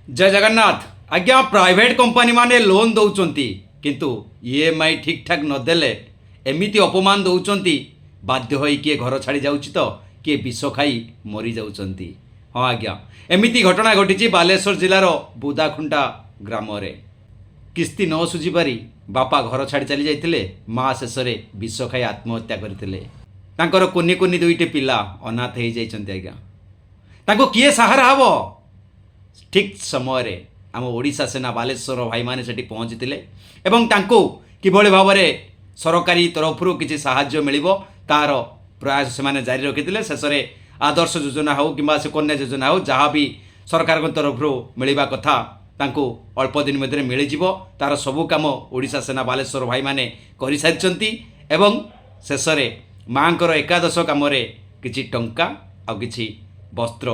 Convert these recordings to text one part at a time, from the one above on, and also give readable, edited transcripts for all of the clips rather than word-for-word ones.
जय जगन्नाथ। आज्ञा private company माने लोन दौरान किंतु ईएमआई ठीक ठाक नदेले एमती अपमान दौरान बाध्य हो किए घर छाड़ी जाऊँच तो किए विष खाई मरी जाऊँच। हाँ आज्ञा एमती घटना घटी बालेश्वर जिलार बुदाखुंटा ग्राम किस्ती न सुझी पारी बापा घर छाड़ी चली जाते माँ शेष विष खाई आत्महत्या करते कुनी कुनी दुईटी पिला अनाथ हो जाइछन्ति। आज्ञा तांको किए सहारा हबो। ठीक समय आम ओडिशा सेना बालेश्वर भाई माने सेठी पहुँचीते एवं तांको किभଳି भाବରେ सरकारी तरफରୁ କିଛି ସାହାଯ୍ୟ ମିଳିବ ତାର ପ୍ରୟାସ ସେମାନେ ଜାରି ରଖିଥିଲେ। ଶେଷରେ ଆଦର୍ଶ ଯୋଜନା ହେଉ କିମ୍ବା ସେ କନ୍ୟା ଯୋଜନା ହେଉ ଯାହା ବି ସରକାରଙ୍କ ତରଫରୁ ମିଳିବା କଥା ତାଙ୍କୁ ଅଳ୍ପ ଦିନ ମଧ୍ୟରେ ମିଳିଯିବ। ତାର ସବୁ କାମ ଓଡ଼ିଶା ସେନା ବାଲେଶ୍ୱର ଭାଇମାନେ କରିସାରିଛନ୍ତି ଏବଂ ଶେଷରେ ମାଙ୍କର ଏକାଦଶ କାମରେ କିଛି ଟଙ୍କା ଆଉ କିଛି ବସ୍ତ୍ର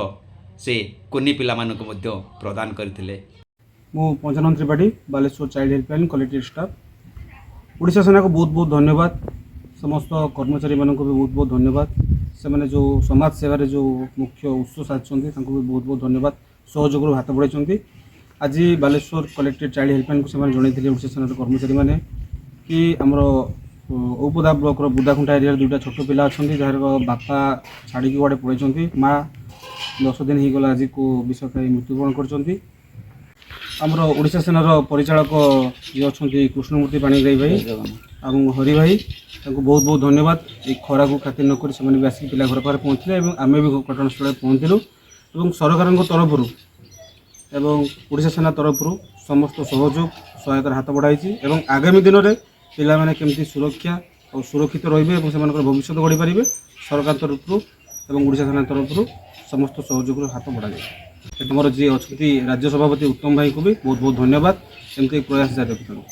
से कुनी पिला मानक मध्य प्रदान करथिले। मु Panchanan Tripathi Baleshwar child helpline collective staff Odisha सेना को बहुत बहुत धन्यवाद। समस्त कर्मचारी मानक भी बहुत बहुत धन्यवाद। से माने जो समाज सेवार जो मुख्य उत्स साधुंट भी बहुत बहुत धन्यवाद। सहयोग हाथ बढ़ाई आज बालेश्वर कलेक्टिव चाइल्ड हेल्पलाइन को जन ओडिशा सेना कर्मचारी मैंने कि आमर औपदा ब्लॉक बुदाखुंटा एरिया दुईटा छोट पिला अच्छा जार बापा छाड़ी गुआड़े पड़े माँ 10 दिन होगला आज को विष खाई मृत्युवरण करमर ओडिशा सेनार परिचालक जी अच्छा कृष्णमूर्ति पाणिग्राही भाई और हरि भाई बहुत बहुत धन्यवाद। ये खरा को खातिर नक भी आसिक पिला घर पाखे पहुँचले आम भी घटनास्थल पहुँचलु और सरकार तरफ एवं ओडिशा सेना तरफ समस्त सहयोग सहायतार हाथ बढ़ाई और आगामी दिन में पिला माने केमती सुरक्षा और सुरक्षित रहिबे और सेमानकर भविष्य गढ़ी पारे सरकार तरफ और ओडिशा सेना तरफ समस्त सहयोग हाथ बढ़ा जाए। तुम जी अच्छा राज्य सभापति उत्तम भाई को भी बहुत बहुत धन्यवाद। एमती प्रयास जारी रखिथानु।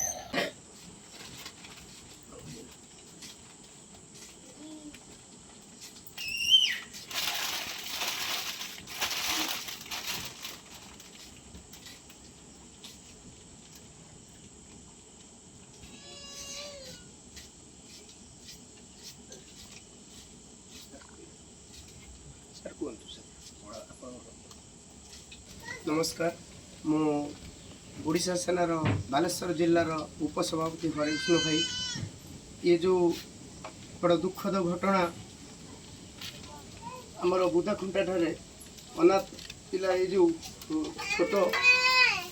नमस्कार मु ओडिशा सेनार बालेश्वर जिलार उपसभापति हरिकृष्ण भाई। ये जो बड़ा दुखद घटना आमर बुदाखुंटा ठारे अनाथ पिला ये जो छोट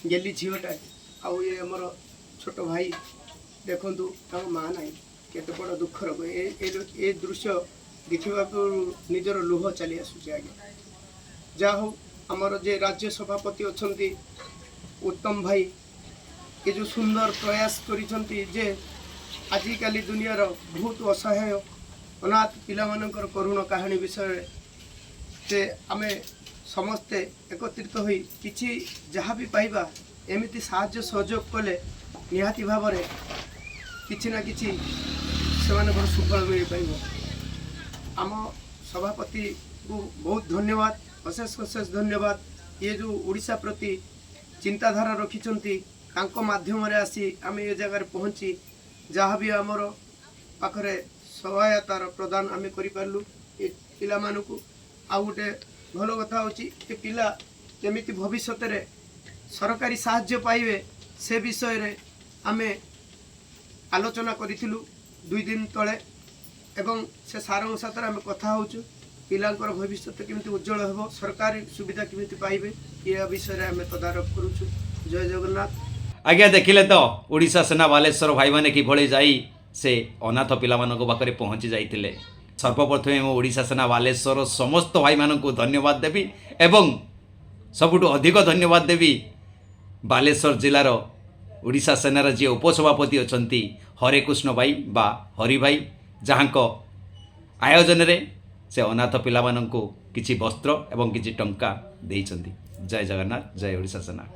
गेली झीटा आउ ये आमर छोट भाई देखु माँ ना केते बड़ दुखर ए दृश्य देखा निजर लुह चली आसूँ। आगे जा हो आमर जे राज्य सभापति अच्छा उत्तम भाई ये जो सुंदर प्रयास करिसंती जे आजिकाली दुनियार बहुत असहाय अनाथ पिला मानकर करुण कहानी विषय से आमे समस्ते एकत्रित होई किछि जहाँ भी पाइबा एमिति साहाय्य सहयोग कले निहाती भाव में किछि ना किछि सेमानकर सुफल मिल पाइबो। आम सभापति को बहुत धन्यवाद अशेष अशेष धन्यवाद। ये जो ओडिशा प्रति चिंताधारा रखिंट माध्यम आसी आम ये जगार पहुँची जहाँ भी आमर पाखरे सहायतार प्रदान आम करूँ ये पिला मानू आ गोटे भल कथा हूँ पिला केमिति भविष्य रे सरकारी साहाय्य पाइबे से विषय रे आम आलोचना करूँ 2 दिन तले एवं से सार साथ आम कथा होचु पिलांकर भविष्य केमिति उज्जवल हेबो सरकारी सुविधा केमिति पाइबे ये विषय आम तदारख करूछु। जय जगन्नाथ। आज्ञा देखिले तो ओडिशा सेना बालेश्वर भाई माने किभଳି जाई से अनाथ पिला मानक पाखरे पहुँची जाइतिले। सर्वप्रथमे मो ओडिशा सेना बालेश्वर समस्त भाई मानक धन्यवाद देवी एवं सबुठु अधिक धन्यवाद देवी बालेश्वर जिलार ओडिशा सेनार जी उपसभापति अछंती हरेकृष्ण भाई बा हरि भाई जहाँको आयोजन रे से अनाथ पिला मानंको किछि वस्त्र एवं किछि टंका देइछंती। जय जगन्नाथ। जय ओडिशा सेना।